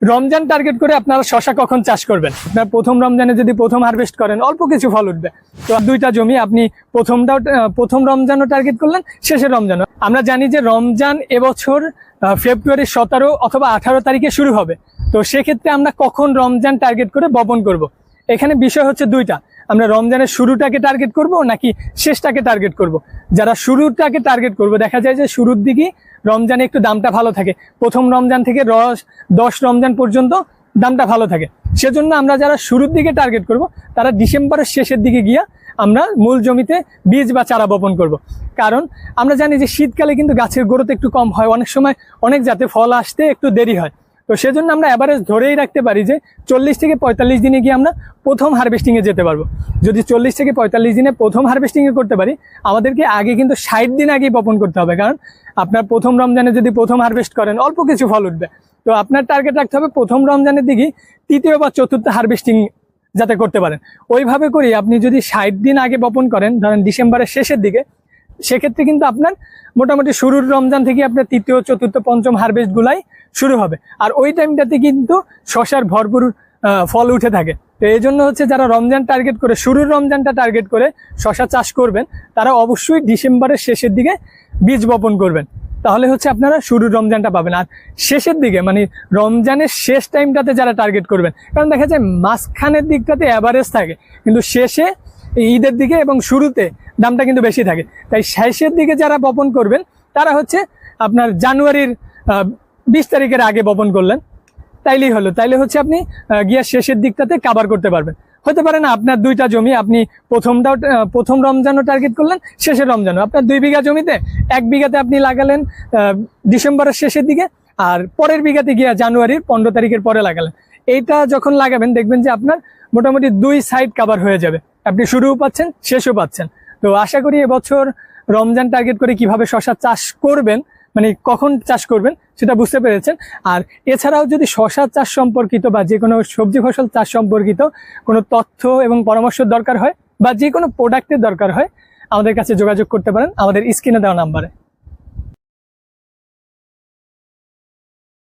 Ramzan target করে আপনারা শশা কখন চাষ করবেন? আপনার প্রথম রমজানে যদি প্রথম হারভেস্ট করেন অল্প কিছু ফল উঠবে, তো দুইটা জমি আপনি প্রথম রমজানও টার্গেট করলেন, শেষের রমজানও। আমরা জানি যে রমজান এবছর ফেব্রুয়ারির 17 অথবা 18 তারিখে শুরু হবে। তো সেক্ষেত্রে আমরা কখন রমজান টার্গেট করে বপন করব? এখানে বিষয় হচ্ছে দুইটা, আমরা রমজানের শুরুটাকে টার্গেট করব নাকি শেষটাকে টার্গেট করব। যারা শুরুটাকে টার্গেট করব, দেখা যায় যে শুরুর দিকে রমজানে একটু দামটা ভালো থাকে, প্রথম রমজান থেকে 10 রমজান পর্যন্ত দামটা ভালো থাকে। সেজন্য আমরা যারা শুরুর দিকে টার্গেট করব তারা ডিসেম্বরের শেষের দিকে গিয়া আমরা মূল জমিতে বীজ বা চারা বপন করব। কারণ আমরা জানি যে শীতকালে কিন্তু গাছের গ্রোথ একটু কম হয়, অনেক সময় অনেক জাতে ফল আসতে একটু দেরি হয়। তো সেজন্য আমরা অ্যাভারেজ ধরেই রাখতে পারি যে 40 থেকে 45 দিনে গিয়ে আমরা প্রথম হারভেস্টিংয়ে যেতে পারবো। যদি 40 থেকে 45 দিনে প্রথম হারভেস্টিংয়ে করতে পারি, আমাদেরকে আগে কিন্তু 60 দিন আগেই বপন করতে হবে। কারণ আপনার প্রথম রমজানে যদি প্রথম হারভেস্ট করেন অল্প কিছু ফল উঠবে, তো আপনার টার্গেট রাখতে হবে প্রথম রমজানের দিকে তৃতীয় বা চতুর্থ হারভেস্টিং যাতে করতে পারেন। ওইভাবে করি আপনি যদি 60 দিন আগে বপন করেন, ধরেন ডিসেম্বরের শেষের দিকে, সেক্ষেত্রে কিন্তু আপনার মোটামুটি শুরুর রমজান থেকে আপনার তৃতীয় চতুর্থ পঞ্চম হারভেস্ট গুলাই শুরু হবে। আর ওই টাইমটাতে কিন্তু শশার ভরপুর ফল উঠে থাকে। তো এই জন্য হচ্ছে যারা রমজান টার্গেট করে, শুরুর রমজানটা টার্গেট করে শশা চাষ করবেন, তারা অবশ্যই ডিসেম্বরের শেষের দিকে বীজ বপন করবেন। তাহলে হচ্ছে আপনারা শুরুর রমজানটা পাবেন। আর শেষের দিকে মানে রমজানের শেষ টাইমটাতে যারা টার্গেট করবেন, কারণ দেখা যায় মাঝখানের দিকটাতে অ্যাভারেজ থাকে, কিন্তু শেষে ঈদের দিকে এবং শুরুতে দামটা কিন্তু বেশি থাকে। তাই শেষের দিকে যারা বপন করবেন তারা হচ্ছে আপনার জানুয়ারির 20 তারিখের আগে বপন করলেন, তাইলে হচ্ছে আপনি গিয়া শেষের দিকটাতে কাভার করতে পারবেন। হতে পারে না আপনার দুইটা জমি, আপনি প্রথম রমজানও টার্গেট করলেন, শেষের রমজানও। আপনার 2 বিঘা জমিতে 1 বিঘাতে আপনি লাগালেন ডিসেম্বরের শেষের দিকে, আর পরের বিঘাতে গিয়া জানুয়ারির 15 তারিখের পরে লাগালেন। এইটা যখন লাগাবেন দেখবেন যে আপনার মোটামুটি 2 সাইড কাভার হয়ে যাবে, আপনি শুরুও পাচ্ছেন শেষও পাচ্ছেন। তো আশা করি এবছর রমজান টার্গেট করে কিভাবে শশা চাষ করবেন, মানে কখন চাষ করবেন সেটা বুঝতে পেরেছেন। আর এছাড়াও যদি শশা চাষ সম্পর্কিত বা যে কোনো সবজি ফসল চাষ সম্পর্কিত কোনো তথ্য এবং পরামর্শ দরকার হয় বা যে কোনো প্রোডাক্টের দরকার হয়, আমাদের কাছে যোগাযোগ করতে পারেন আমাদের স্ক্রিনে দেওয়া নাম্বারে।